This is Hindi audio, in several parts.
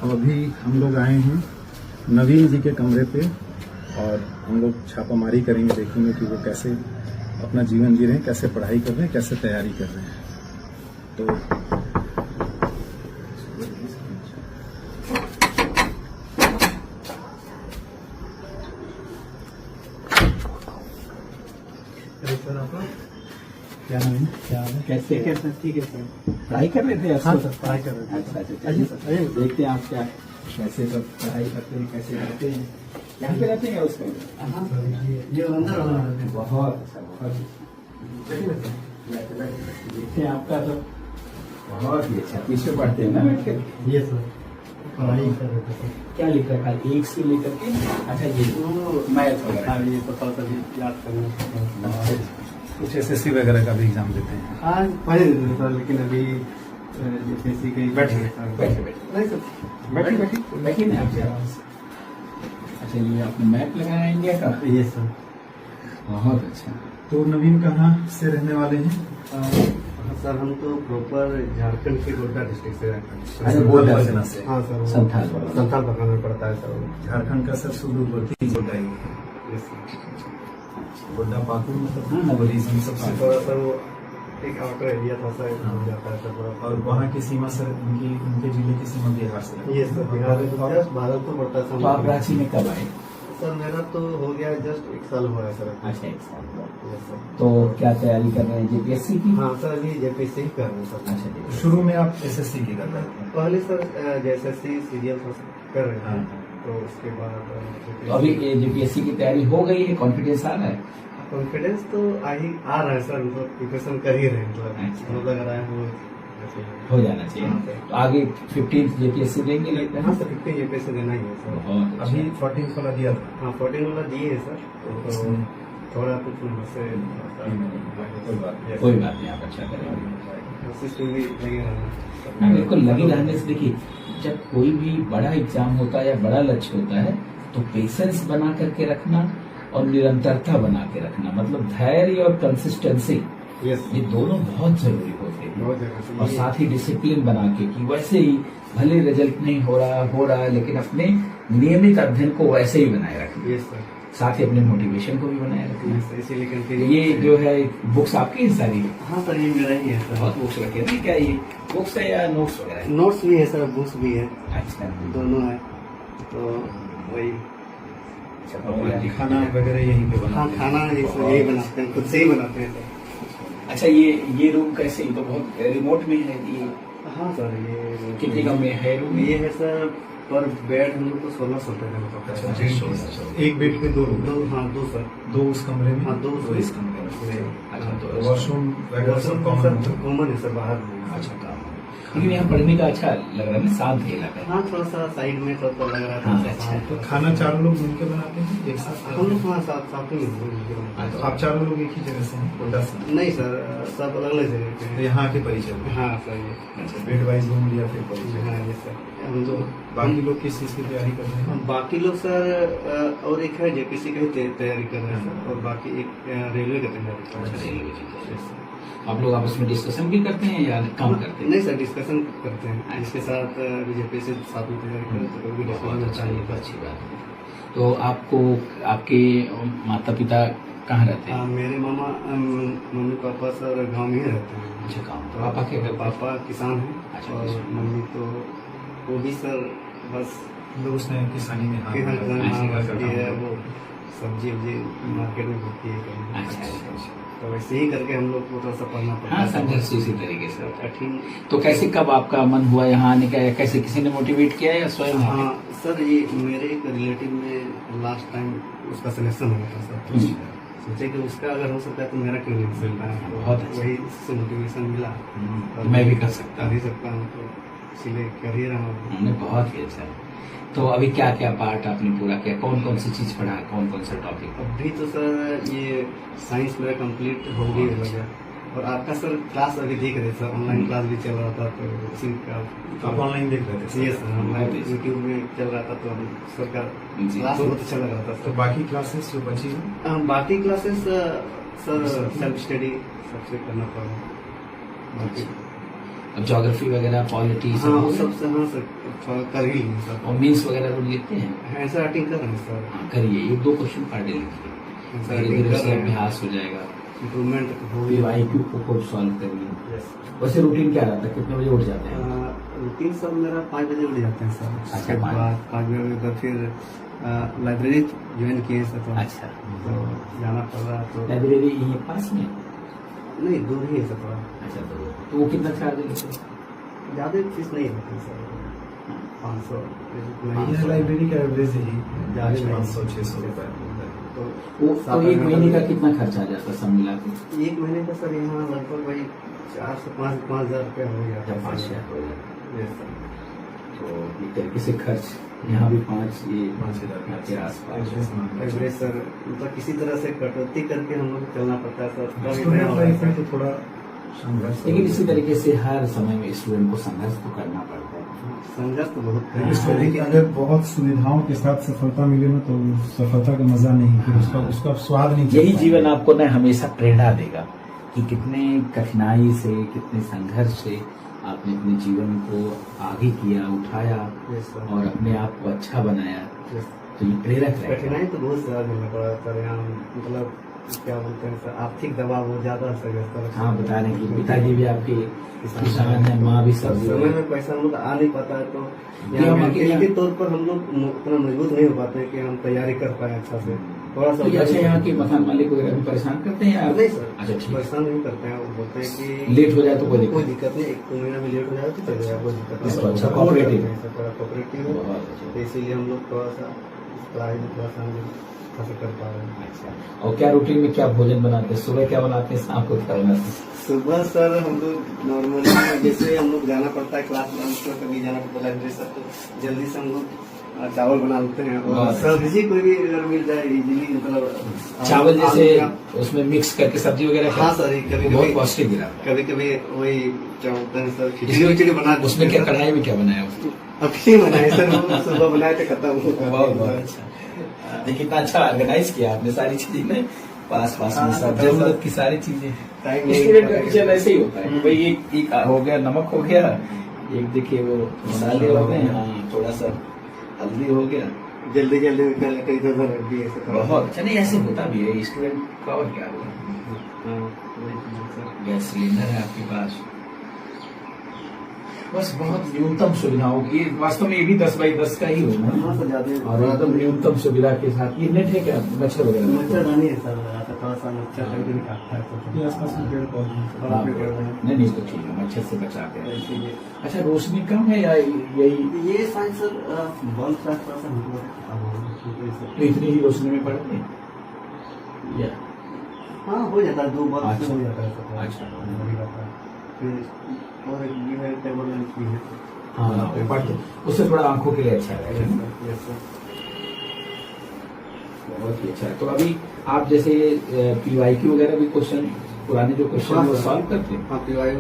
अब अभी हम लोग आए हैं नवीन जी के कमरे पे और हम लोग छापामारी करेंगे, देखेंगे कि वो कैसे अपना जीवन जी रहे हैं, कैसे पढ़ाई कर रहे हैं, कैसे तैयारी कर रहे हैं। तो सर आपका क्या नाम है? क्या हाल है? कैसे कैसे ठीक है सर। पढ़ाई कर रहे थे? हाँ सर पढ़ाई कर रहे थे। अच्छा अच्छा, चलिए सर, आइए, देखते हैं आप क्या कैसे सब पढ़ाई करते हैं, कैसे रहते हैं, यहाँ पे रहते हैं उसमें। हाँ सर ये अंदर वाला है। बहुत अच्छा, बहुत देखते हैं आपका तो बहुत ही अच्छा। पीछे पढ़ते हैं ना बैठ के? ये सर पढ़ाई कर रहे थे सर। क्या लिख रखा है एक से लेकर के? अच्छा ये मैथ वगैरह। हाँ ये पता सभी याद करना। कुछ एसएससी वगैरह का भी एग्जाम देते हैं? हाँ पढ़े देते थे सर, लेकिन अभी जैसे कि बैठिए बैठिए नहीं सर बैठिए बैठिए बैठिए ना आपसे आराम से। अच्छा ये आपने मैप लगाया है इंडिया का? ये सर। बहुत अच्छा। तो नवीन कहाँ से रहने वाले हैं? सर हम तो प्रॉपर झारखंड के गोड्डा डिस्ट्रिक्ट से हैं। अरे गोड्डा सेना से? हाँ सर संथाल पकड़ना में पड़ता है सर। झारखंड का सर सुदूरवर्ती गोड्डा ही है। Yes sir. गोड्डा पाकुड़ मतलब हाँ नवरीजन सबसे थोड़ा सा वो एक आउटर एरिया था सर, हो जाता है सर थोड़ा। और वहाँ की सीमा सर उनके जिले की सीमा बिहार से लगती है। ये सर बिहार में तो भारत तो पड़ता है। तो आप रांची में कब आए? सर मेरा तो हो गया जस्ट 1 साल हुआ है सर। अच्छा 1 साल हुआ। Yes sir. तो क्या तैयारी कर रहे हैं जेपीएससी की? हाँ सर अभी जेपीएससी ही कर रहे हैं सर। अच्छा शुरू में आप एसएससी की कर रहे थे? पहले सर जेएसएससी सीरियल कर रहे थे। हाँ। तो उसके बाद तो अभी जेपीएससी की तैयारी हो गई है, कॉन्फिडेंस आ रहा है? कॉन्फिडेंस तो आ रहा है सर, मतलब प्रिपरेशन कर ही रहे हैं, अच्छा। मतलब लग रहा है वो हो जाना चाहिए। हाँ, सर। तो आगे 15 जेपीएससी देंगे लगता हाँ है? सर 15 जेपीएससी देना ही है सर। बहुत अच्छा। अभी 14 वाला दिया था। हाँ 14 वाला दिए है सर। तो थोड़ा कुछ से कोई बात नहीं, आप अच्छा करेंगे। कोशिश में भी लगे रहना। हाँ, बिल्कुल लगी रहने से। देखिए जब कोई भी बड़ा एग्जाम होता है या बड़ा लक्ष्य होता है तो पेशेंस बना करके रखना और निरंतरता बना के रखना, मतलब धैर्य और कंसिस्टेंसी, यस ये दोनों बहुत जरूरी होते हैं। बहुत जरूरी। और साथ ही डिसिप्लिन बना के कि वैसे ही भले रिजल्ट नहीं हो रहा है लेकिन अपने नियमित अध्ययन को वैसे ही बनाए रखना। Yes sir. साथ ही अपने मोटिवेशन को भी बनाए रखना। यस इसीलिए कंटिन्यू। ये जो है बुक्स आपकी ही सारी? हाँ सर ये मेरा ही है सर। बहुत बुक्स रखे हैं क्या? ये बुक्स है या नोट्स वगैरह? नोट्स भी है सर, बुक्स भी है, अच्छा दोनों है। तो वही खाना वगैरह यहीं पे बना? हाँ खाना यही बनाते हैं, खुद से ही बनाते हैं सर। अच्छा ये रूम कैसे? ये तो बहुत रिमोट में है ये। हाँ सर ये कितने कम में है रूम? ये है सर पर बेड हम लोग को 1600 रुपये का पड़ता है। एक बेड पे 2 रूम? हाँ 2 सर। 2 उस कमरे में? हाँ 2 2 इस कमरे में। अच्छा तो वॉशरूम वगैरह सब कॉमन? कॉमन है सर, बाहर नहीं है। अच्छा काम। लेकिन यहाँ पढ़ने का अच्छा लग रहा है ना, शांत इलाका है। हाँ थोड़ा सा साइड में थोड़ा लग रहा हाँ, था। अच्छा। तो खाना 4 लोग मिलकर बनाते हैं एक साथ? हम लोग वहाँ साथ में मिलते तो आप 4 लोग एक ही जगह से हैं गोड्डा से? नहीं सर सब अलग अलग जगह के तो हैं। यहाँ के परिचय में? हाँ सर ये अच्छा बेड वाइज रूम लिया फिर परिचय? हाँ ये सर। हम तो तो बाकी लोग किस चीज़ की तैयारी कर रहे हैं? बाकी लोग सर और एक है जेपीसी का ही तैयारी कर रहे हैं सर, और बाकी एक रेलवे का तैयारी कर रहे हैं। रेलवे की। आप लोग आपस में डिस्कशन भी करते हैं या काम करते हैं? नहीं सर डिस्कशन करते हैं, इसके साथ बीजेपी से साथ में तैयारी करें तो कभी डिस्कशन चाहिए। अच्छी बात है। तो आपको आपके माता पिता कहाँ रहते हैं? मेरे मामा मम्मी पापा सर गांव में ही रहते हैं। अच्छा काम। तो पापा क्या करते हैं? पापा किसान हैं। अच्छा, और किसान। मम्मी तो वो भी सर बस लोग उसने किसानी में हाथ किसान लगाया, हाँ, ऐसी करती है, काम वो सब्जी वब्जी मार्केट में घूमती है कहीं। अच्छा। तो वैसे ही करके हम लोग को थोड़ा सा पढ़ना पड़ता हाँ है। संघर्ष इसी तरीके से। कठिन। तो कैसे कब आपका मन हुआ यहाँ आने का, या कैसे किसी ने मोटिवेट किया या स्वयं? हाँ सर ये मेरे एक रिलेटिव में लास्ट टाइम उसका सिलेक्शन हुआ था सर, तो सोचे कि उसका अगर हो सकता है तो मेरा क्यों नहीं मिलता है। तो बहुत अच्छा। वही से मोटिवेशन मिला तो मैं भी कर सकता कर ही सकता हूँ, तो इसीलिए कर ही रहा हूँ। हूँ। बहुत ही अच्छा। तो अभी क्या क्या पार्ट आपने पूरा किया, कौन कौन सी चीज पढ़ा, कौन कौन सा टॉपिक? अभी तो सर ये साइंस मेरा कंप्लीट हो गई हो गया, और आपका सर क्लास अभी देख रहे सर, ऑनलाइन क्लास भी चल रहा था, तो उसी का आप ऑनलाइन देख रहे थे? ये सर ऑनलाइन यूट्यूब में चल रहा था, तो हम सर का जी। क्लास बहुत अच्छा लग रहा था तो सर। बाकी क्लासेस जो बची हैं? बाकी क्लासेस सर सेल्फ स्टडी सबसे करना पड़ा बाकी। अब ज्योग्राफी वगैरह पॉलिटी हाँ वो सब से हाँ सर थोड़ा कर ही लेंगे सर। और मीन्स वगैरह रोज लिखते हैं? ऐसा राइटिंग कर रहे हैं सर। हाँ करिए, 1-2 क्वेश्चन पर डे लिखिए, ऐसा धीरे राइटिंग धीरे कर से रहे हैं, अभ्यास हो जाएगा। इम्प्रूवमेंट हो फिर IQ को खुद सॉल्व करिए। यस। वैसे रूटीन क्या रहता है, कितने बजे उठ जाते हैं? रूटीन सर मेरा 5 बजे उठ जाते हैं सर। अच्छा, उसके बाद 5 बजे उठकर फिर लाइब्रेरी ज्वाइन किए हैं सर। थोड़ा अच्छा, तो जाना पड़ रहा है तो लाइब्रेरी यहीं पास में? नहीं दूर ही है सर थोड़ा। अच्छा, तो वो कितना चार्ज लेते हैं? ज़्यादा फीस नहीं होती सर, 500 ये लाइब्रेरी का एवरेज है ज़्यादा 500-600 रुपए। तो तो एक महीने का कितना खर्चा आ जाता है सब मिला के? एक महीने का सर यहाँ लगभग वही 4 से 5,000 रुपया हो गया जब 5,000 हो जाता है। Yes sir. तो एक तरीके से खर्च यहाँ भी 5,000 के आसपास। एवरेज सर मतलब किसी तरह से कटौती करके हम लोग चलना पड़ता है सर। स्टूडेंट लाइफ में तो थोड़ा संघर्ष, लेकिन इसी तरीके से हर समय में स्टूडेंट को संघर्ष तो करना पड़ता है। संघर्ष तो बहुत है। लेकिन अगर बहुत सुविधाओं के साथ सफलता मिले ना तो सफलता का मजा नहीं, फिर उसका स्वाद नहीं। यही जीवन आपको न हमेशा प्रेरणा देगा कि कितने कठिनाई से, कितने संघर्ष से आपने अपने जीवन को आगे किया, उठाया यस सर। और अपने आप को अच्छा बनाया। यस। तो ये प्रेरक है। कठिनाई तो बहुत ज्यादा मिलना पड़ा सर यहाँ, मतलब क्या बोलते हैं सर, आर्थिक दबाव बहुत ज्यादा सर। हाँ, बता रहे हैं कि पिताजी भी आपके किसान है, माँ भी सब सब्जी समय में पैसा हम लोग आ नहीं पाता है, तो ये यहाँ हम मेंटली अकेले- के तौर पर हम लोग उतना मजबूत नहीं हो पाते हैं कि हम तैयारी कर पाए अच्छा से। थोड़ा सा तो ये अच्छा, यहाँ के मकान मालिक वगैरह भी परेशान करते हैं नहीं आप? सर, अच्छा, ठीक। परेशान नहीं करते हैं। वो बोलते हैं कि लेट हो जाए तो कोई कोई दिक्कत दिक्कत नहीं, 1-2 महीना भी लेट हो जाए तो चलेगा, कोई दिक्कत नहीं। तो अच्छा, सपोर्ट cooperative करते हैं सर, थोड़ा कोऑपरेटिव है, बहुत अच्छा। तो इसीलिए हम लोग थोड़ा सा पढ़ाई में थोड़ा सा हम लोग अच्छा कर पा रहे हैं। अच्छा, और क्या रूटीन में क्या भोजन बनाते हैं? सुबह क्या बनाते हैं, शाम को क्या बनाते हैं? सुबह सर हम लोग नॉर्मली जैसे हम लोग जाना पड़ता है क्लास लंच में, कभी जाना पड़ता है लाइब्रेरी सर, तो जल्दी से हम लोग चावल बना लेते हैं और बहुत सब्जी कोई भी अगर मिल जाए इजीली, मतलब चावल जैसे आलू का- उसमें मिक्स करके सब्जी वगैरह हाँ सर, कभी बहुत कभी पौष्टिक गिरा। कभी कभी वही क्या बोलते हैं सर, खिचड़ी बना देते उसमें हैं क्या सर। कढ़ाई में क्या बनाया उसको? अभी बनाए सर, वो सुबह बनाए थे, खत्म हो गया। बहुत बहुत अच्छा। देखिए कितना अच्छा ऑर्गेनाइज किया आपने सारी चीजें में, पास में हाँ, सब हाँ, जरूरत की सारी चीजें। टाइम स्टूडेंट का किचन ऐसे ही होता है कि भाई एक हो गया नमक हो गया, एक देखिए वो मसाले हो गए, हाँ थोड़ा सा हल्दी हो गया, जल्दी जल्दी निकल के इधर उधर रख दिए सर। बहुत अच्छा। नहीं ऐसे होता भी है स्टूडेंट का, और क्या होगा। हाँ, वही चीज़ सर। गैस सिलेंडर है आपके पास, बस बहुत न्यूनतम सुविधाओं की, वास्तव में ये भी 10x10 का ही होगा हाँ सर, ज्यादा और एकदम न्यूनतम सुविधा के साथ। ये नेट है क्या, मच्छर वगैरह? मच्छरदानी है सर, थोड़ा सा मच्छर कभी भी काटता है तो ये आसपास में पेड़ पौधे हैं। थोड़ा पे कर रहे हैं। नहीं तो ठीक है, मच्छर से बचाते हैं। इसीलिए अच्छा, रोशनी कम है या यही ये साइंस सर बल्ब का थोड़ा सा हमको खराब हो गया तो इतनी ही रोशनी में पड़ते हैं या? हाँ हो जाता है, 2 बल्ब अच्छा। से हो जाता है सर। अच्छा। वही रहता है। फिर और एक ये है टेबल लैंप भी है। हाँ, पढ़ते उससे थोड़ा आंखों के लिए अच्छा है। Yes sir. बहुत ही अच्छा है। तो अभी आप जैसे PYQ वगैरह भी क्वेश्चन, पुराने जो क्वेश्चन हाँ, वो सर। सॉल्व करते हैं, हाँ पीवाई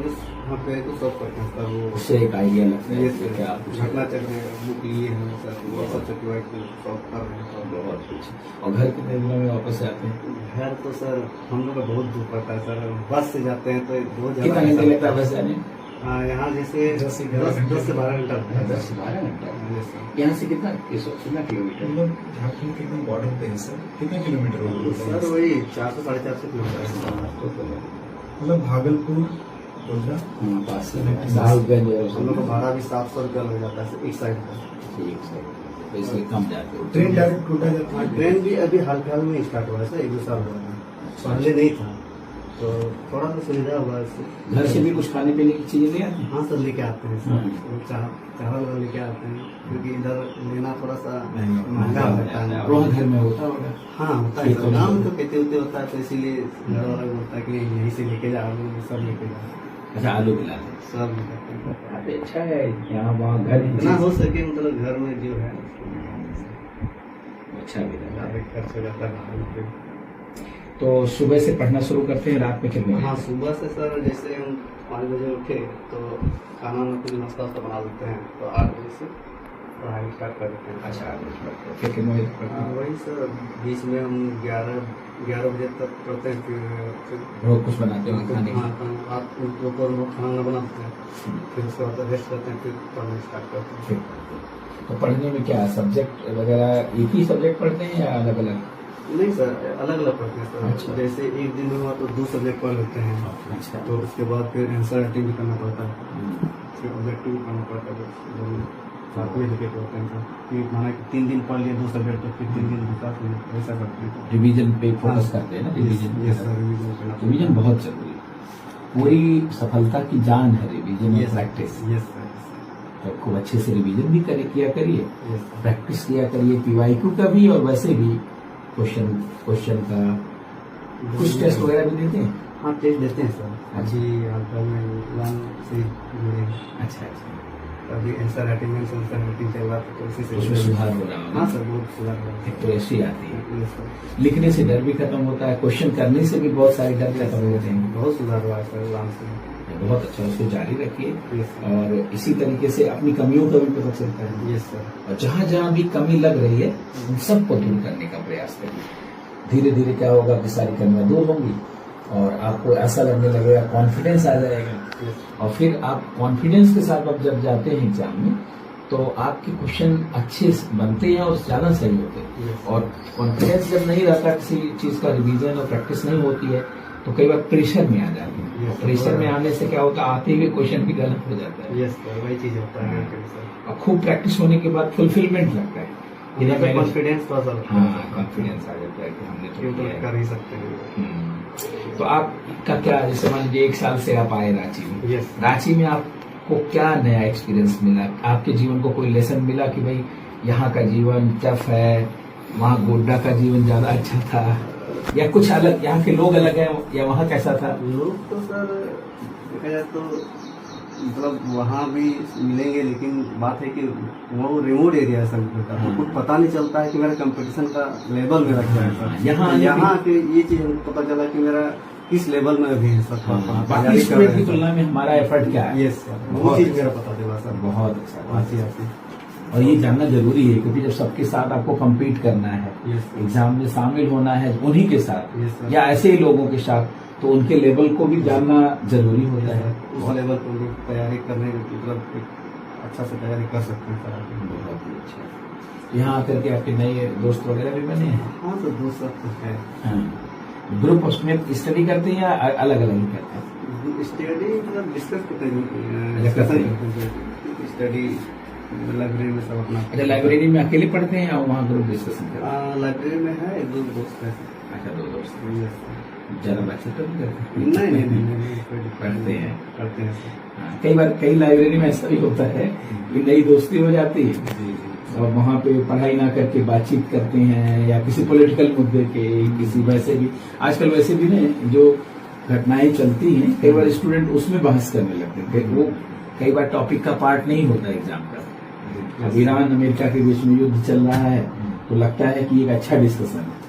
हाँ पे तो सब करते हैं सर। वो उससे एक आइडिया लगता है ये कि क्या आप घटना चल रही है, बुक लिए हैं सर, वो सब पीवाई को सॉल्व कर रहे हैं सर। बहुत कुछ। और घर कितने दिनों में वापस से आते हैं? घर तो सर हम लोग का बहुत दूर पड़ता है सर, बस से जाते हैं तो बहुत कितना ज्यादा घंटे लगता है बस जाने? हाँ यहाँ जैसे 10 से 12 घंटे 10 से 12 घंटा लगता है 10 सर। से 12 घंटा। Yes sir. यहाँ से कितना किलोमीटर? हम लोग झारखंड के एकदम बॉर्डर पे है सर। कितने किलोमीटर होगा सर वही 400 साढ़े 400 किलोमीटर है। मतलब भागलपुर, गोड्डा, हाँ, पास से साहिबगंज और हम लोग का भाड़ा भी 700 रुपया लग जाता है सर, एक साइड का। ठीक है, तो इसलिए कम जाते हो। ट्रेन डायरेक्ट कोटा जाती हाँ है। ट्रेन भी अभी हाल फिलहाल में स्टार्ट हुआ है सर, 1-2 साल हुआ है, पहले नहीं था, तो थोड़ा सा सुविधा हुआ इससे। घर से भी कुछ खाने पीने की चीजें ले आते हैं? हाँ सर लेके आते हैं हाँ। सर, चावल वगैरह लेके आते हैं, क्योंकि इधर लेना थोड़ा सा महंगा महंगा होता है। और वहाँ घर में होता होगा? हाँ होता है सर, गाँव में तो खेती होते होता है, तो इसीलिए घर वाला बोलता है कि यहीं से लेके जाओ, सब लेके जाओ, अच्छा, आलू खिलाते हैं? सब लेके हैं। अरे अच्छा है, यहाँ वहाँ घर ही जितना हो सके मतलब घर में जो है अच्छा भी लगा। ज्यादा खर्च हो जाता है बाहर पे। तो सुबह से पढ़ना शुरू करते हैं, रात में कितने बजे? हाँ सुबह से सर जैसे हम 5 बजे उठे तो खाना वाना कुछ नाश्ता वास्ता बना लेते हैं, तो 8 बजे से पढ़ाई स्टार्ट कर देते हैं। अच्छा फिर कितने बजे पढ़ते हैं? वही सर बीच में हम 11 बजे तक पढ़ते हैं, फिर रोज कुछ बनाते हो खाने की? रात दोपहर में खाना बनाते हैं, फिर उसके बाद रेस्ट करते हैं, फिर पढ़ना स्टार्ट करते हैं। फिर तो पढ़ने में क्या सब्जेक्ट वगैरह एक ही सब्जेक्ट पढ़ते हैं या अलग अलग? नहीं सर, अलग अलग पढ़ते हैं सर। अच्छा। जैसे एक दिन में हुआ तो 2 सब्जेक्ट पढ़ लेते हैं, अच्छा तो उसके बाद फिर आंसर राइटिंग भी करना पड़ता है, फिर ऑब्जेक्टिव भी करना पड़ता है, दोनों साथ में लिखे पढ़ते हैं सर। कि माना कि 3 दिन पढ़ लिए 2 सब्जेक्ट, तो फिर 3 दिन दूसरा ऐसा करते हैं। रिवीजन पे फोकस करते हैं ना? रिवीजन यस सर, रिवीजन करना पड़ता है। रिवीजन बहुत जरूरी है, पूरी सफलता की जान है रिवीजन और Yes, प्रैक्टिस। यस सर, तो खूब अच्छे से रिवीजन भी किया करिए, यस सर। प्रैक्टिस किया करिए PYQ का भी, और वैसे भी क्वेश्चन का कुछ टेस्ट वगैरह भी देते हैं? हाँ, टेस्ट देते हैं सर। अभी हाल में 1 से जुड़े हैं। अच्छा अच्छा, अभी आंसर राइटिंग में आंसर राइटिंग चल रहा था, तो उसी से उसमें सुधार हो रहा हाँ होगा? सर, बहुत सुधार हुआ है। एक्यूरेसी आती है, यस सर, लिखने से डर भी खत्म होता है, क्वेश्चन करने से भी बहुत सारे डर खत्म होते हैं। बहुत सुधार हुआ है सर आराम से। बहुत अच्छा, उसको जारी रखिए यस सर, और इसी तरीके से अपनी कमियों का भी पता चलता है, यस सर, और जहाँ जहाँ भी कमी लग रही है उन सबको दूर करने का प्रयास करिए। धीरे धीरे क्या होगा कि सारी कमियां दूर होंगी और आपको ऐसा लगने लगेगा, कॉन्फिडेंस आ जाएगा, यस और फिर आप कॉन्फिडेंस के साथ अब जब जाते हैं एग्जाम में तो आपके क्वेश्चन अच्छे बनते हैं और ज्यादा सही होते हैं। Yes. और कॉन्फिडेंस जब नहीं रहता, किसी चीज का रिवीजन और प्रैक्टिस नहीं होती है, तो कई बार प्रेशर में आ जाते हैं। Yes. प्रेशर में आने से क्या होता है, आते हुए क्वेश्चन भी गलत हो जाता है, यस सर, वही चीज होता है सर। और खूब प्रैक्टिस होने के बाद फुलफिलमेंट लगता है कि नहीं, मैंने- कॉन्फिडेंस थोड़ा सा हाँ कॉन्फिडेंस आ जाता है कि हमने तो किया है। कर ही सकते हैं। तो आपका क्या, जैसे मान लीजिए 1 साल से आप आए रांची में, यस रांची में आपको क्या नया एक्सपीरियंस मिला? आपके जीवन को कोई लेसन मिला कि भाई यहाँ का जीवन टफ है, वहाँ गोड्डा का जीवन ज्यादा अच्छा था, या कुछ अलग, यहाँ के लोग अलग हैं, या वहाँ कैसा था? लोग तो सर देखा जाए तो मतलब वहाँ भी मिलेंगे, लेकिन बात है कि वो रिमोट एरिया है सर, तो कुछ पता नहीं चलता है कि मेरा कंपटीशन का लेवल मेरा क्या है सर। यहाँ के ये चीज हमको पता चला कि मेरा किस लेवल में अभी है सर। बाकी स्टूडेंट की तुलना में हमारा एफर्ट क्या है? यस सर, वो बहुत चीज अच्छा। मेरा पता चला सर। बहुत अच्छा, आती आती। और ये जानना जरूरी है क्योंकि जब सबके साथ आपको कम्पीट करना है, यस सर, एग्जाम में शामिल होना है उन्हीं के साथ यस सर, या ऐसे ही लोगों के साथ, तो उनके लेवल को भी जानना जरूरी होता है। उस लेवल पर भी तैयारी करने में मतलब एक अच्छा से तैयारी कर सकते हैं सर आप। बहुत ही अच्छा। यहाँ आकर के आपके नए दोस्त वगैरह भी बने हैं? हाँ सर, दोस्त सब कुछ है। हाँ। ग्रुप उसमें स्टडी करते हैं या अलग अलग ही करते हैं? स्टडी मतलब डिस्कस करते हैं, स्टडी लाइब्रेरी में सब अपना। अच्छा, लाइब्रेरी में अकेले पढ़ते हैं या वहाँ ग्रुप डिस्कशन करते हैं? लाइब्रेरी में है 2 दोस्त है। अच्छा, 2 दोस्त। Yes, sir। ज्यादा बातचीत तो नहीं करते? नहीं करते हैं। करते हैं सर। हाँ, कई बार कई लाइब्रेरी में ऐसा भी होता है कि नई दोस्ती हो जाती है और वहाँ पे पढ़ाई ना करके बातचीत करते हैं, या किसी पॉलिटिकल मुद्दे के, किसी वैसे भी, आजकल वैसे भी ना जो घटनाएं चलती हैं, कई बार स्टूडेंट उसमें बहस करने लगते हैं। वो कई बार टॉपिक का पार्ट नहीं होता एग्जाम का। अब ईरान अमेरिका के बीच में युद्ध चल रहा है तो लगता है कि एक अच्छा डिस्कशन है,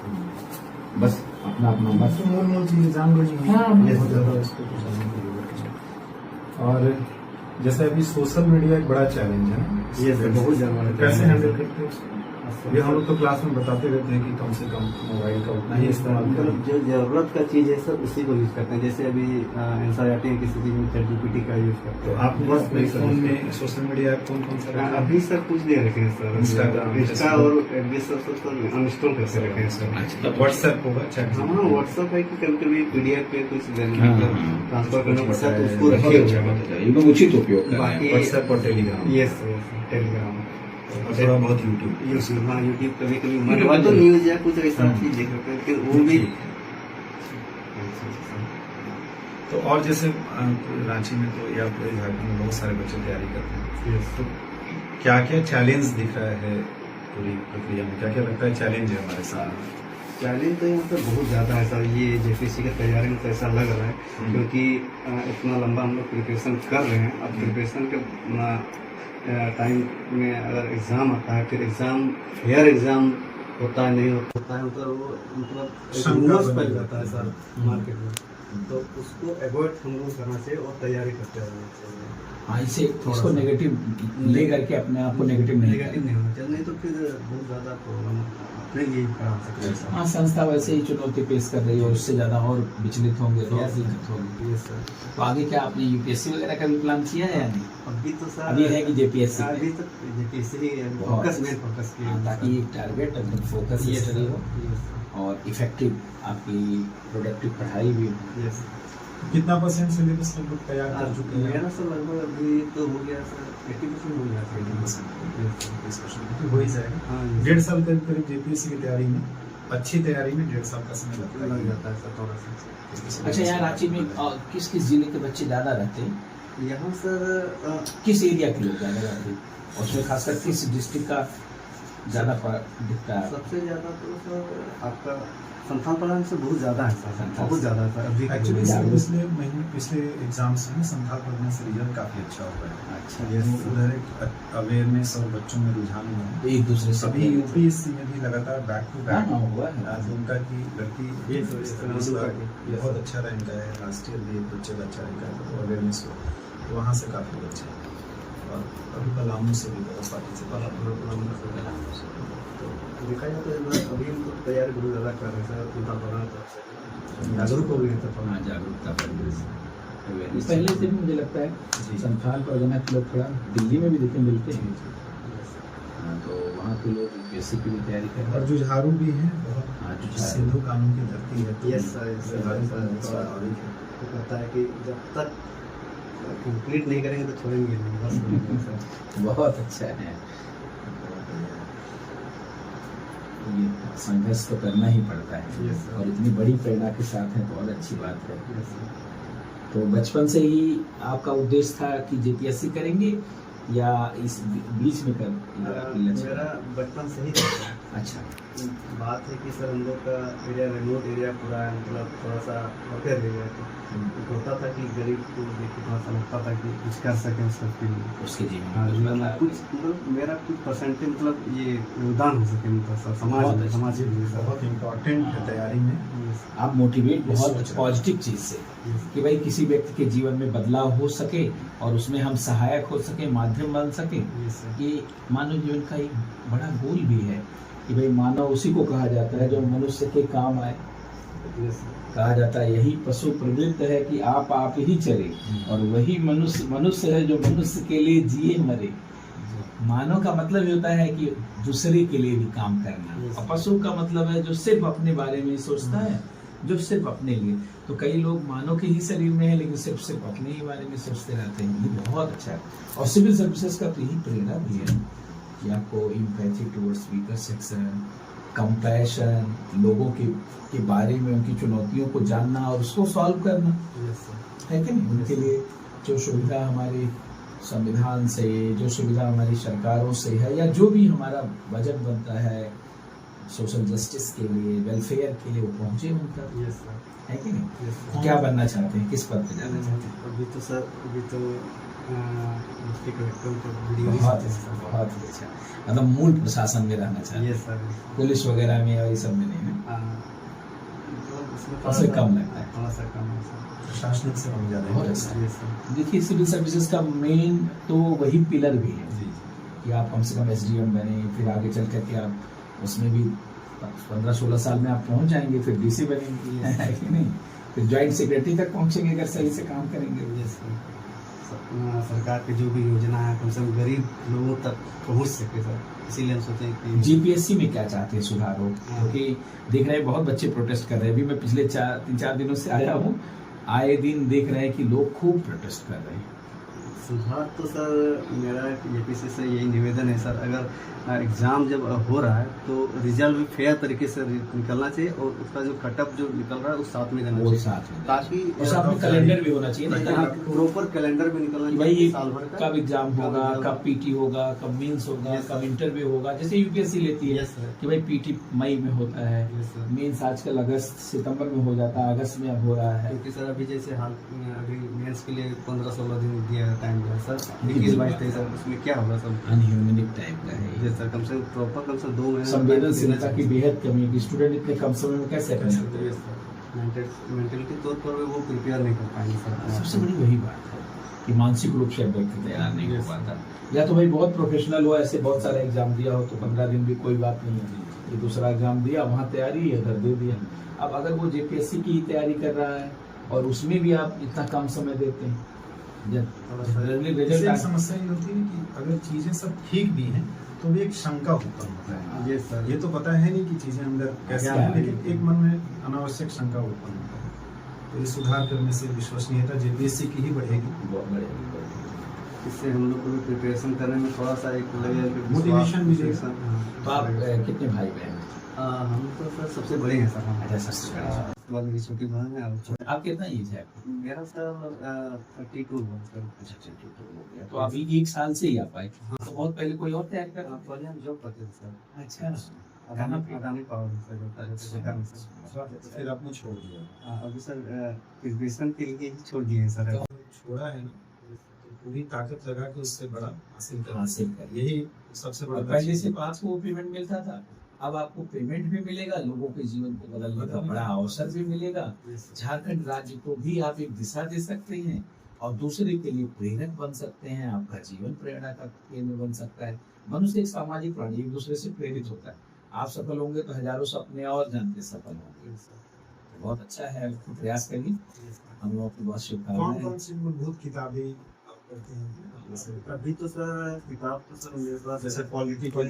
बस अपना अपना बस। मूल चीजें जान लो जी। हाँ, बहुत ज्यादा इसको तो जानने की जरूरत है। और जैसे अभी सोशल मीडिया एक बड़ा चैलेंज है ना, ये सर बहुत ज्यादा कैसे हैंडल करते हैं उसको? ये हम लोग तो क्लास में बताते रहते हैं कि कम से कम मोबाइल का उतना ही इस्तेमाल करें। जो जरूरत का चीज है सर उसी को यूज करते हैं। जैसे अभी आंसर आते हैं किसी चीज में ChatGPT का यूज करते तो हैं। आपने बस अपने फोन में सोशल मीडिया ऐप कौन कौन सा रखा है? अभी सर कुछ नहीं रखे हैं सर। Instagram, इंस्टा और FB सब अनइंस्टॉल करके रखे हैं सर। अच्छा, तब व्हाट्सएप होगा, चैट हाँ, व्हाट्सएप है कि कभी कभी PDF पे कुछ हाँ, ट्रांसफर करना पड़ता है तो उसको बहुत रखे अच्छा, हुए बहुत हैं। एकदम उचित उपयोग कर रहे हैं। बाकी व्हाट्सएप और टेलीग्राम। यस टेलीग्राम और थोड़ा बहुत यूट्यूब। यूट्यूब। हाँ, यूट्यूब कभी कभी मन हुआ तो न्यूज या कुछ ऐसा चीज देख सकते हैं, फिर वो भी। तो और जैसे रांची में तो या पूरे झारखंड में बहुत सारे बच्चे तैयारी करते हैं, तो क्या क्या चैलेंज दिख रहा है पूरी प्रक्रिया में? क्या क्या लगता है चैलेंज है हमारे साथ? चैलेंज तो यहाँ पर बहुत ज़्यादा है सर। ये JPSC की तैयारी में तो ऐसा लग रहा है क्योंकि इतना लंबा हम लोग प्रिपरेशन कर रहे हैं। अब प्रिपरेशन के टाइम में अगर एग्ज़ाम आता है, फिर एग्ज़ाम फेयर एग्ज़ाम होता है नहीं होता है, मतलब वो मतलब शंका रूमर्स बन फैल जाता जाता है है। सर मार्केट में। तो उसको अवॉइड हम लोग करना चाहिए और तैयारी करते रहना चाहिए। हाँ, इसे थोड़ा इसको सा। नेगेटिव ले करके अपने आप को नेगेटिव नहीं नेगेटिव नहीं होना चाहिए, नहीं तो फिर बहुत ज़्यादा प्रॉब्लम अपने लिए करा सकते हैं। हाँ, संस्था वैसे ही चुनौती पेश कर रही है और उससे ज़्यादा और विचलित होंगे तो और Yes, दिक्कत होगी। yes, sir। तो आगे क्या आपने यूपीएससी वगैरह का भी प्लान किया है या नहीं? अभी तो सर अभी है कि जेपीएससी पे? अभी तक जेपीएससी ही बहुत फोकस अच्छा। मेन फोकस किया हाँ, ताकि एक टारगेट एकदम फोकस Yes, स्टडी sir। हो Yes, sir। और इफेक्टिव आपकी प्रोडक्टिव पढ़ाई भी हो। Yes, sir। कितना % सिलेबस लगभग तैयार कर चुके हैं? मेरा सर लगभग अभी तो हो गया सर 80% हो गया सर। 80% Yes, sir। तो हो ही जाएगा। हाँ, yes, 1.5 साल करीब करीब जेपीएससी की तैयारी में, अच्छी तैयारी में 1.5 साल का समय लगता लग है। जाता है सर थोड़ा सा। अच्छा, यहाँ रांची में किस किस जिले के बच्चे ज़्यादा रहते हैं? यहाँ सर किस एरिया के लोग ज़्यादा रहते हैं? और उसमें खासकर किस डिस्ट्रिक्ट का ज़्यादा दिखता है? सबसे ज़्यादा तो सर आपका संथाल पढ़ाने से बहुत ज़्यादा है सर, संथाल बहुत ज़्यादा है सर अभी एक्चुअली जागरूक- पिछले एग्जाम्स में संथाल पढ़ने से रिजल्ट काफी अच्छा हुआ है। अच्छा, Yes, तो उधर एक अवेयरनेस और बच्चों में रुझान हुआ है। एक दूसरे से अभी यूपीएससी में भी लगातार बैक टू हाँ, बैक हाँ, हुआ है। आज उनका की लड़की Yes, sir, yes, sir, इस बार Yes, बहुत sir। अच्छा रैंक आया है। लास्ट ईयर भी एक बच्चे का अच्छा रैंक आया था अवेयरनेस को, तो वहाँ से काफी बच्चे हैं। और अभी पलामू से भी बहुत पार्टिसिपेट। तो देखा जाए तो इस बार अभी हम तो तैयारी बहुत ज़्यादा कर रहे हैं सर संथाल पढ़ाने तरफ से जागरूक हो गए हैं सर हाँ, जागरूकता बढ़ गई। पहले से भी मुझे लगता है जी। संथाल परियोजना के लोग थोड़ा दिल्ली में भी देखे मिलते हैं। हाँ, तो वहाँ के लोग यूपीएससी की भी तैयारी कर रहे और हैं। जुझारू भी हैं बहुत। हाँ, जुझारू। सिंधु कानून की धरती है तो Yes, sir, yes, sir, जुझारू yes, का sir, बहुत थोड़ा- स्वाभाविक है। तो कहता है कि जब तक कंप्लीट नहीं करेंगे तो छोड़ेंगे नहीं बस। बहुत अच्छा है। ये संघर्ष तो करना ही पड़ता है Yes, sir। और इतनी बड़ी प्रेरणा के साथ है तो और अच्छी बात है। Yes, sir। तो बचपन से ही आपका उद्देश्य था कि जेपीएससी करेंगे या इस बीच में कर मेरा बचपन से ही था। अच्छा, बात है कि सर हम लोग का एरिया रिमोट एरिया पूरा है, मतलब थोड़ा सा अफेयर एरिया है, तो एक होता था कि गरीब को देख के थोड़ा सा लगता था कि कुछ कर सकें उसके लिए। उसके जीवन हाँ, में कुछ जीवन में बदलाव। कुछ मतलब मेरा कुछ परसेंटेज मतलब ये योगदान हो सके मतलब सर समाज बहुत में अच्छा। समाज के लिए सर। बहुत इम्पोर्टेंट है तैयारी में। Yes, आप मोटिवेट ये बहुत सोच रहे पॉजिटिव चीज से yes, कि भाई किसी व्यक्ति के जीवन में बदलाव हो सके और उसमें हम सहायक हो सके, माध्यम बन सके। yes, sir। ये मानव जीवन का एक बड़ा गोल भी है कि भाई मानव उसी को कहा जाता है जो मनुष्य के काम आए। Yes, sir। कहा जाता है यही पशु प्रवृत्त है कि आप ही चले और वही मनुष्य है जो मनुष्य के लिए जिए मरे। मानव का मतलब ये होता है कि दूसरे के लिए भी काम करना Yes. और पशु का मतलब है जो सिर्फ अपने बारे में ही सोचता है, जो सिर्फ अपने लिए। तो कई लोग मानव के ही शरीर में है लेकिन सिर्फ अपने ही बारे में सोचते रहते हैं। ये बहुत अच्छा है और सिविल सर्विसेज का तो यही प्रेरणा भी है कि आपको empathy towards weaker section, compassion, लोगों के बारे में उनकी चुनौतियों को जानना और उसको सॉल्व करना Yes, sir। है कि नहीं। उनके लिए जो सुविधा हमारे संविधान से, जो सुविधा हमारी सरकारों से है या जो भी हमारा बजट बनता है सोशल जस्टिस के लिए, वेलफेयर के लिए, वो पहुंचे उन तक, Yes, sir। है कि नहीं। Yes, sir। क्या बनना चाहते हैं, किस पद पे जाना चाहते हैं? अभी तो सर अभी तो डिस्ट्रिक्ट कलेक्टर को वीडियो बहुत बहुत ही अच्छा, मतलब मूल प्रशासन में रहना चाहते हैं, यस सर। पुलिस वगैरह में और ये सब में नहीं है। उसमें उससे कम लगता है। थोड़ा सा कम है सर। प्रशासनिक से हम ज़्यादा बहुत इंटरेस्ट अच्छा। Yes sir. देखिए सिविल सर्विसेज का मेन तो वही पिलर भी है जी कि आप कम से कम एसडीएम बने, फिर आगे चल करके आप उसमें भी 15-16 साल में आप पहुंच जाएंगे, फिर डीसी बनेंगे, है कि नहीं, फिर ज्वाइंट सेक्रेटरी तक पहुंचेंगे अगर सही से काम करेंगे। Yes sir. सरकार की जो भी योजना है कम से कम गरीब लोगों तक पहुंच सके सर, इसीलिए हम सोचे कि जीपीएससी में क्या चाहते हैं सुधार हो, क्योंकि देख रहे हैं बहुत बच्चे प्रोटेस्ट कर रहे हैं। अभी मैं पिछले 3-4 दिनों से आया हूँ, आए दिन देख रहे हैं कि लोग खूब प्रोटेस्ट कर रहे हैं। सुधार तो सर मेरा जेपीसी से यही निवेदन है सर, अगर एग्ज़ाम जब हो रहा है तो रिजल्ट भी फेयर तरीके से निकलना चाहिए और उसका जो कटअप जो निकल रहा है उस साथ में देना वो चाहिए, साथ में ताकि और साथ में कैलेंडर भी होना चाहिए ना, प्रॉपर कैलेंडर भी निकलना कि भाई चाहिए साल भर का। कब एग्जाम होगा, कब पीटी होगा, कब मेंस होगा, Yes, कब sir. इंटरव्यू होगा। जैसे यूपीएससी लेती है Yes, sir. कि भाई पीटी मई में होता है, Yes, sir. मेंस आजकल अगस्त सितंबर में हो जाता है, अगस्त में अब हो रहा है। क्योंकि सर अभी जैसे हाल अभी मेंस के लिए 15-16 दिन दिया टाइम दिया सर, 21-22 सर, उसमें क्या होगा सर? अनह्यूमनिक टाइप का है ये। जी सर, कम से कम प्रॉपर कम से 2 महीने संवेदनशीलता की बेहद कमी है कि स्टूडेंट इतने कम समय में कैसे अपने आप को- मेंटलिटी तौर पर वो प्रिपेयर नहीं कर पाएंगे सर। सबसे बड़ी वही बात है कि मानसिक रूप से व्यक्ति तैयार नहीं हो पाता। या तो भाई बहुत प्रोफेशनल हो, ऐसे बहुत सारा एग्जाम दिया हो तो 15 दिन भी कोई बात नहीं है, ये दूसरा एग्जाम दिया वहाँ तैयारी इधर दे दिया। अब अगर वो जेपीएससी की तैयारी कर रहा है और उसमें भी आप इतना कम समय देते हैं, इससे रिजल्ट एक समस्या ये होती है कि अगर चीजें सब ठीक भी हैं तो भी एक शंका उत्पन्न होता है। ये सर ये तो पता है नहीं कि चीजें अंदर कैसे क्या हैं, है। लेकिन एक मन में अनावश्यक शंका उत्पन्न होता है। तो ये सुधार करने से विश्वसनीयता जेपीएससी की ही बढ़ेगी। बहुत बड़े इससे हम लोग को भी प्रिपरेशन करने में थोड़ा सा एक लगेगा कि Motivation भी विश्वास- देगा। हाँ। तो आप कितने भाई बहन हैं? हम तो सर सबसे बड़े हैं सर हम। अच्छा, सबसे बड़े। उसके बाद मेरी छोटी बहन है और आप कितना एज है आपको? मेरा सर 32 है सर। अच्छा, तो हो गया। तो अभी 1 साल से ही आप आए, तो बहुत पहले कोई और तैयारी कर रहा पहले हम जॉब करते थे सर। अच्छा, अदानी अदानी पावर में सर होता है सरकार में सर। फिर आपने छोड़ दिया। अभी सर प्रिपरेशन के लिए ही छोड़ दिए हैं सर। छोड़ा है ना, तो पूरी ताकत लगा के उससे बड़ा हासिल कर हासिल कर। यही सबसे बड़ा पहले से तो आपको पेमेंट मिलता था, अब आपको पेमेंट भी मिलेगा, लोगों के जीवन को बदलने का बड़ा अवसर भी मिलेगा। झारखंड राज्य को भी आप एक दिशा दे सकते हैं और दूसरे के लिए प्रेरक बन सकते हैं। आपका जीवन प्रेरणा का केंद्र बन सकता है। मनुष्य एक सामाजिक प्राणी, एक दूसरे से प्रेरित होता है। आप सफल होंगे तो हजारों सपने और जानते सफल होंगे। तो बहुत अच्छा है, आपको प्रयास करिए। हम लोगों को बहुत कौन शुभकामनाएं। कौन सी मूलभूत किताबें आप पढ़ते हैं? जैसे अभी तो सर किताब तो सर मेरे पास जैसे पॉलिटिकल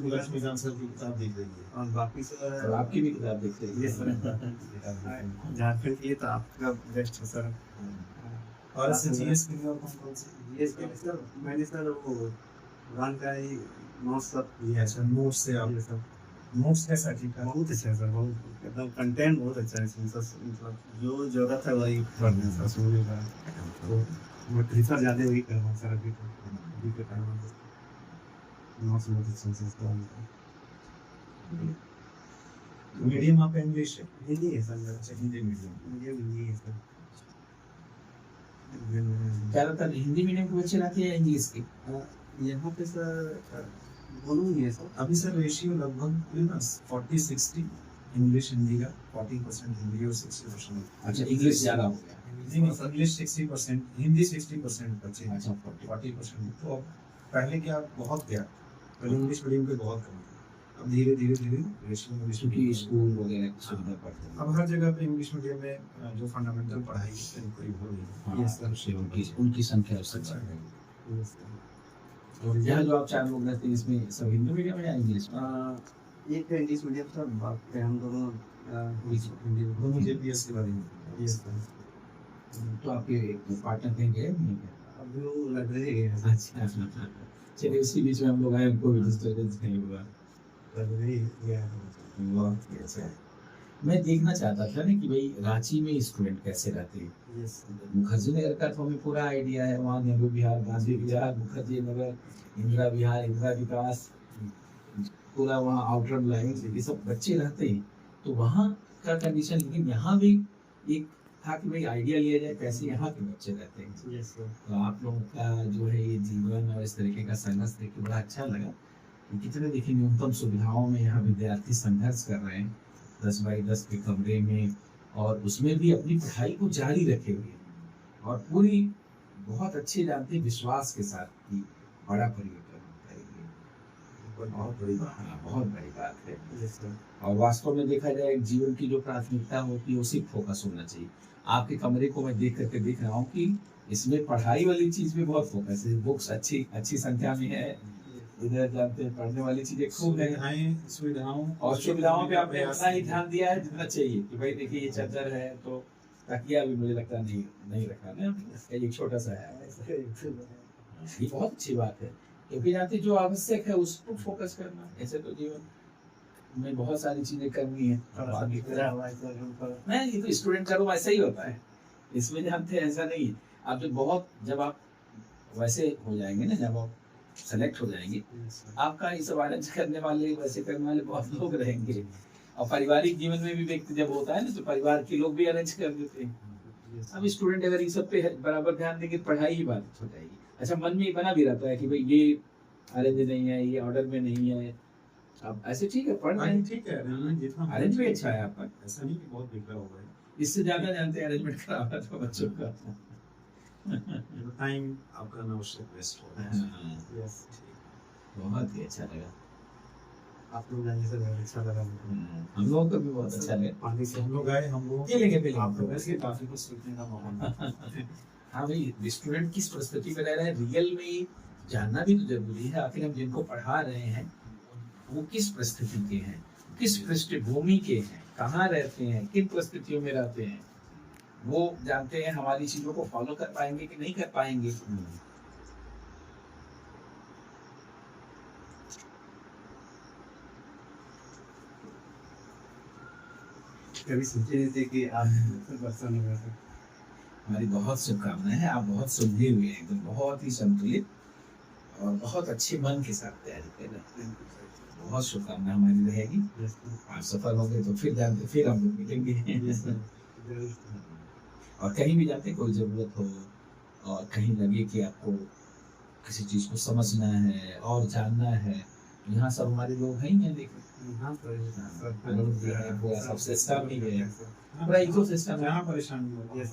लक्ष्मीकांत सर की किताब दिख रही है। और बाकी सर और आपकी भी किताब देखते ये हैं। सर झारखंड के लिए तो आपका बेस्ट है सर। और ऐसे जीएस के लिए और कौन कौन सी? ये सर मैंने सर वो कुरान का ही नोट्स सब ये अच्छा नोट्स से आप ये सब नोट्स कैसा ठीक है? बहुत अच्छा है सर। बहुत एकदम कंटेंट बहुत अच्छा है इसमें सर। मतलब जो जरूरत है वही पढ़ना है सर सुनने का। तो मैं प्रीफर ज़्यादा वही कर रहा हूँ सर अभी तो। अभी के टाइम में नोट्स बहुत अच्छा से इसका मीडियम आपका इंग्लिश है? हिंदी है सर। अच्छा, हिंदी मीडियम। मुझे हिंदी है सर। ज्यादातर हिंदी मीडियम के बच्चे रहते हैं इंग्लिश के? यहाँ पे सर दोनों ही है सर। अभी सर रेशियो लगभग 40-60 इंग्लिश हिंदी का 40% हिंदी और 60%। अच्छा, इंग्लिश ज्यादा हो गया। नहीं नहीं, इंग्लिश 60%, हिंदी 60% बचे। अच्छा, 40%। तो अब पहले क्या बहुत गया, पहले इंग्लिश मीडियम के बहुत कम थे। अब धीरे धीरे धीरे रेशियो इंग्लिश क्योंकि मीडियम स्कूल वगैरह की सुविधा पड़ती है। अब हर जगह पे इंग्लिश मीडियम में जो फंडामेंटल पढ़ाई करीब करीब हो रही है। हाँ, Yes, sir. उससे उनकी संख्या उससे बढ़ रही है। Yes, sir। और यहाँ जो आप 4 लोग रहते हैं इसमें सब हिंदी मीडियम है या इंग्लिश में? एक है इंग्लिश मीडियम सर, बाकी हम दोनों हिंदी दोनों जेपीएस के बारे में। Yes, sir। तो आपके पार्टनर कहीं गए नहीं गए? अभी वो लाइब्रेरी गए हैं। अच्छा, चलिए उसी बीच में हम लोग आए, उनको भी डिस्टर्बेंस नहीं हुआ। लाइब्रेरी गया है। बहुत अच्छा है। मैं देखना चाहता था ना कि भाई रांची में स्टूडेंट कैसे रहते हैं। Yes, sir। मुखर्जी नगर का तो हमें पूरा आइडिया है, वहाँ नेहरू विहार, गांधी विहार, मुखर्जी नगर, इंदिरा विहार, इंदिरा विकास, पूरा वहाँ आउटर लाइन ये सब बच्चे रहते हैं। तो वहाँ का कंडीशन, लेकिन यहाँ भी एक था कि भाई आइडिया लिया जाए कैसे यहाँ के बच्चे रहते हैं। Yes, sir। तो आप लोगों का जो है ये जीवन और इस तरीके का संघर्ष देख के बड़ा अच्छा लगा कि कितने देखिए न्यूनतम सुविधाओं में यहाँ विद्यार्थी संघर्ष कर रहे हैं, 10x10 के कमरे में, और उसमें भी अपनी पढ़ाई को जारी रखे हुए हैं और पूरी बहुत अच्छे जानते हैं विश्वास के साथ कि बड़ा परिवर्तन होता है ये। बहुत बड़ी बात। हाँ, बहुत बड़ी बात है। Yes, sir। और वास्तव में देखा जाए जीवन की जो प्राथमिकता होती है उसी फोकस होना चाहिए। आपके कमरे को मैं देख करके देख रहा हूँ कि इसमें पढ़ाई वाली चीज में बहुत फोकस है, बुक्स अच्छी संख्या में है, इधर जानते हैं पढ़ने वाली चीजें खूब है, सुविधाओं और सुविधाओं पे आपने उतना ही ध्यान दिया है जितना चाहिए कि भाई देखिए ये चादर है तो तकिया भी मुझे लगता नहीं रखा ना, एक छोटा सा है। ये बहुत अच्छी बात है, क्योंकि जानते जो आवश्यक है उस पर फोकस करना। ऐसे तो जीवन में बहुत सारी चीजें करनी है। नहीं, ये तो स्टूडेंट का रूम ऐसा ही होता है, इसमें जानते हैं ऐसा नहीं है। आप जब आप वैसे हो जाएंगे ना, जब आप सेलेक्ट हो जाएंगे, आपका ये सब अरेंज करने वाले, वैसे करने वाले बहुत लोग रहेंगे। और पारिवारिक जीवन में भी व्यक्ति जब होता है ना, तो परिवार के लोग भी अरेंज कर देते हैं। अब स्टूडेंट अगर इस सब पे बराबर ध्यान देंगे, पढ़ाई ही बाधित हो जाएगी। अच्छा, मन में बना भी रहता है कि भाई ये अरेंज नहीं है, ये ऑर्डर में नहीं है। अब ऐसे ठीक है, पढ़ रहे हैं, ठीक है, जितना अरेंज भी अच्छा है आपका। ऐसा नहीं कि बहुत बिगड़ा हुआ है। इससे ज्यादा जानते हैं अरेंजमेंट खराब है तो बच्चों का। टाइम आपका अनावश्यक वेस्ट हो रहा है। यस, बहुत ही अच्छा लगा। आप लोग जाने से बहुत अच्छा लगा मुझे। हम लोगों को भी बहुत अच्छा लगा। पानी से हम लोग आए, हम लोग पी आप लोगों लेंगे। से काफी कुछ सीखने का मौका मिला। हाँ भाई, स्टूडेंट किस परिस्थिति में रह रहे हैं रियल में जानना भी तो जरूरी है। आखिर हम जिनको पढ़ा रहे हैं वो किस परिस्थिति के हैं, किस पृष्ठभूमि के हैं, कहाँ रहते हैं, किन परिस्थितियों में रहते हैं, वो जानते हैं। हमारी चीजों को फॉलो कर पाएंगे कि नहीं कर पाएंगे। कभी सोचे नहीं थे कि आप पर्सन हो गए। हमारी बहुत शुभकामनाएं हैं। आप बहुत सुलझे हुए हैं, एकदम बहुत ही संतुलित और बहुत अच्छे मन के साथ तैयारी कर रहे हैं। बहुत शुभकामनाएं हमारी रहेगी। आप सफल होंगे तो फिर हम लोग मिलेंगे। और कहीं भी जाते कोई जरूरत हो और कहीं लगे कि आपको किसी चीज को समझना है और जानना है, यहाँ सब हमारे लोग हैं ही हैं। देखो लोग भी हैं, पूरा सब सिस्टम ही है, पूरा इको सिस्टम है। जहाँ परेशानी हो, ये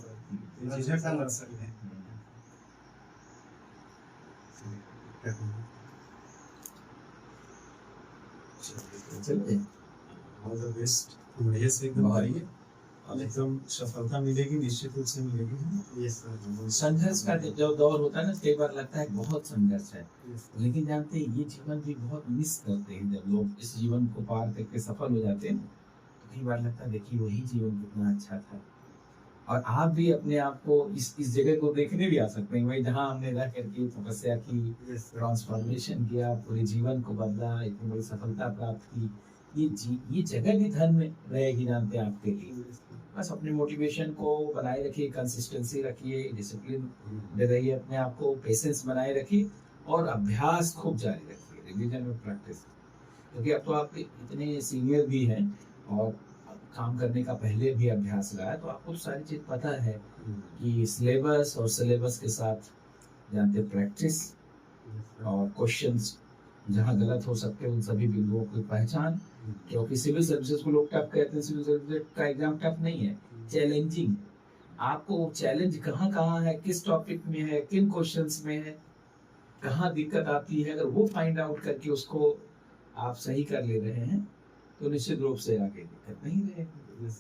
झिझक ना लग सकते हैं। चलिए, ऑल द बेस्ट, बढ़िया से एकदम करिए और एकदम सफलता मिलेगी, निश्चित रूप से मिलेगी। संघर्ष का जो दौर होता है ना, कई बार लगता है बहुत संघर्ष है, लेकिन जानते हैं ये जीवन भी बहुत मिस करते हैं। जब लोग इस जीवन को पार करके सफल हो जाते हैं तो कई बार लगता है देखिए वही जीवन कितना अच्छा था। और आप भी अपने आप को इस जगह को देखने भी आ सकते हैं भाई, जहाँ हमने रह करके तपस्या की, ट्रांसफॉर्मेशन किया, पूरे जीवन को बदला, इतनी बड़ी सफलता प्राप्त की। ये जगह भी धन में रहेगी जानते हैं आपके लिए। बस अपने मोटिवेशन को बनाए रखिए, कंसिस्टेंसी रखिए, डिसिप्लिन में रहिए, अपने आप को पेशेंस बनाए रखिए और अभ्यास खूब जारी रखिए, रिवीजन में प्रैक्टिस। क्योंकि अब तो आप इतने सीनियर भी हैं और काम करने का पहले भी अभ्यास रहा है, तो आपको तो सारी चीज पता है कि सिलेबस और सिलेबस के साथ जानते प्रैक्टिस और क्वेश्चंस जहाँ गलत हो सकते हैं उन सभी बिंदुओं की पहचान। क्योंकि सिविल सर्विसेज को लोग टफ कहते हैं, सिविल सर्विसेज का एग्जाम टफ नहीं है, चैलेंजिंग। आपको चैलेंज कहाँ कहाँ है, किस टॉपिक में है, किन क्वेश्चंस में है, कहाँ दिक्कत आती है, अगर वो फाइंड आउट करके उसको आप सही कर ले रहे हैं तो निश्चित रूप से आगे दिक्कत नहीं रहेगी।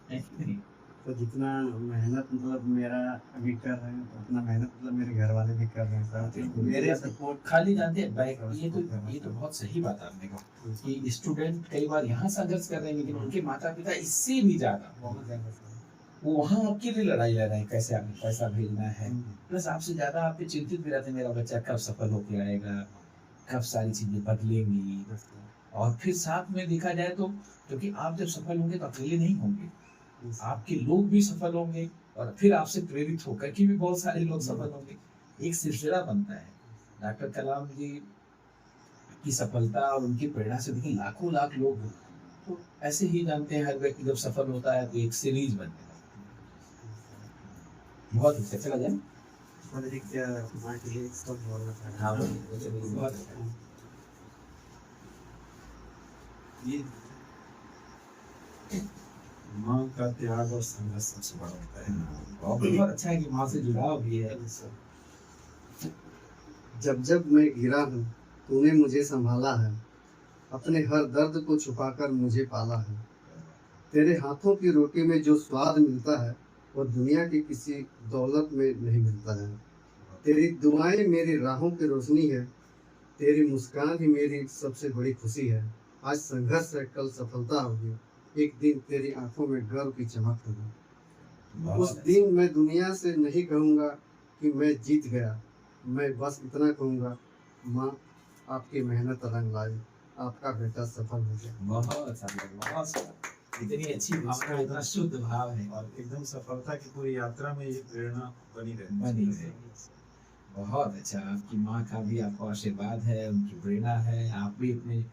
है कि नहीं? तो जितना मेहनत मतलब मेरा अभी कर रहे हैं, उतना मेहनत मतलब मेरे घर वाले भी कर रहे हैं सर। मेरे सपोर्ट खाली जानते हैं बैक, ये तो बहुत सही बात आपने कहा कि स्टूडेंट कई बार यहाँ संघर्ष कर रहे हैं, लेकिन उनके माता पिता इससे भी ज्यादा बहुत ज्यादा सर। वो वहाँ आपके लिए लड़ाई लड़ रहे हैं, कैसे आपको पैसा भेजना है। प्लस आपसे ज्यादा आप पे चिंतित भी रहते हैं, मेरा बच्चा कब सफल होके आएगा, कब सारी चीजें बदलेंगी। और फिर साथ में देखा जाए तो क्योंकि आप जब सफल होंगे तो अकेले नहीं होंगे, आपके लोग भी सफल होंगे और फिर आपसे प्रेरित होकर के भी बहुत सारे लोग सफल होंगे। एक सिलसिला बनता है। डॉक्टर कलाम जी की सफलता और उनकी प्रेरणा से देखिए लाखों लाख लोग, तो ऐसे ही जानते हैं हर व्यक्ति जब सफल होता है तो एक सीरीज बनती है। बहुत अच्छा, चला जाए। हाँ, बहुत अच्छा। ये माँ का त्याग और संघर्ष सबसे बड़ा होता है। बहुत अच्छा है कि माँ से जुड़ाव भी है। जब जब मैं गिरा हूँ तूने मुझे संभाला है, अपने हर दर्द को छुपाकर मुझे पाला है। तेरे हाथों की रोटी में जो स्वाद मिलता है वो दुनिया की किसी दौलत में नहीं मिलता है। तेरी दुआएं मेरी राहों की रोशनी है, तेरी मुस्कान ही मेरी सबसे बड़ी खुशी है। आज संघर्ष है, कल सफलता होगी, एक दिन तेरी आंखों में गर्व की चमक होगी। उस दिन मैं दुनिया से नहीं कहूँगा कि मैं जीत गया, मैं बस इतना कहूँगा, माँ आपकी मेहनत रंग लाई, आपका बेटा सफल हो गया। बहुत अच्छा, इतनी अच्छी भावना, इतना शुद्ध भाव है और एकदम सफलता की पूरी यात्रा में ये प्रेरणा बनी बनी रहती रहेगी। बहुत अच्छा, आपकी माँ का भी आपको आशीर्वाद है, उनकी प्रेरणा है। आप भी इतने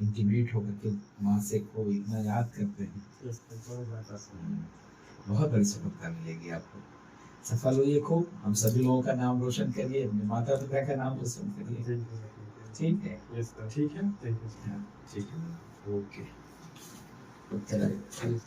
इंटीमेट होकर के माँ से को इतना याद करते हैं। बहुत बड़ी सफलता मिलेगी आपको। सफल होइए खूब, हम सभी लोगों का नाम रोशन करिए, अपने माता पिता का नाम रोशन करिए। ठीक है, ठीक है, हाँ, ठीक है, ओके, चलिए।